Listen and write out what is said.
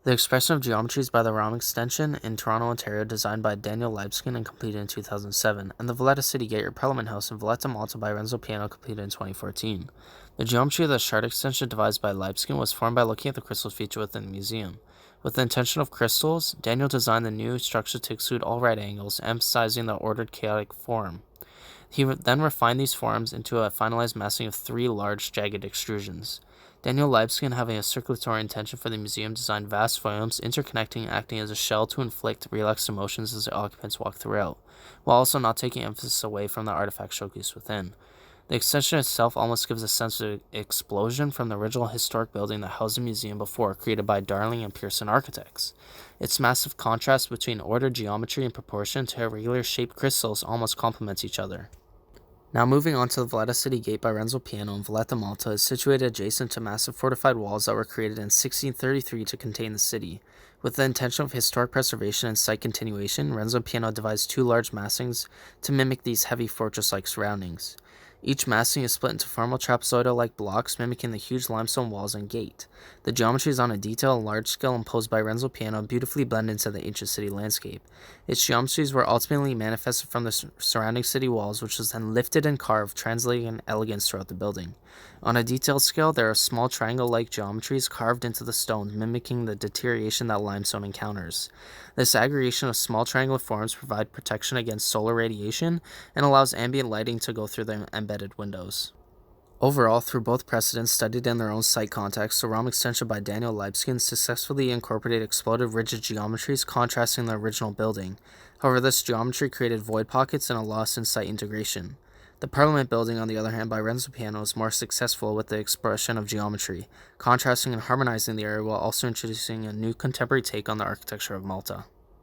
The expression of geometries by the Rom extension in Toronto, Ontario, designed by Daniel Libeskind and completed in 2007, and the Valletta City Gate or Parliament House in Valletta, Malta by Renzo Piano, completed in 2014. The geometry of the Shard extension devised by Libeskind was formed by looking at the crystals featured within the museum. With the intention of crystals, Daniel designed the new structure to exude all right angles, emphasizing the ordered chaotic form. He then refined these forms into a finalized massing of three large, jagged extrusions. Daniel Libeskind, having a circulatory intention for the museum, designed vast volumes, interconnecting, acting as a shell to inflict relaxed emotions as the occupants walk throughout, while also not taking emphasis away from the artifact showcased within. The extension itself almost gives a sense of explosion from the original historic building that housed the museum before, created by Darling and Pearson architects. Its massive contrast between ordered geometry and proportion to irregular shaped crystals almost complements each other. Now moving on to the Valletta City Gate by Renzo Piano in Valletta, Malta is situated adjacent to massive fortified walls that were created in 1633 to contain the city. With the intention of historic preservation and site continuation, Renzo Piano devised two large massings to mimic these heavy fortress-like surroundings. Each massing is split into formal trapezoidal-like blocks mimicking the huge limestone walls and gate. The geometry is on a detail and large scale imposed by Renzo Piano beautifully blend into the ancient city landscape. Its geometries were ultimately manifested from the surrounding city walls, which was then lifted and carved, translating elegance throughout the building. On a detailed scale, there are small triangle-like geometries carved into the stone, mimicking the deterioration that limestone encounters. This aggregation of small triangular forms provide protection against solar radiation and allows ambient lighting to go through the embedded windows. Overall, through both precedents studied in their own site context, the ROM extension by Daniel Libeskind successfully incorporated exploded rigid geometries contrasting the original building. However, this geometry created void pockets and a loss in site integration. The Parliament building, on the other hand, by Renzo Piano, is more successful with the expression of geometry, contrasting and harmonizing the area while also introducing a new contemporary take on the architecture of Malta.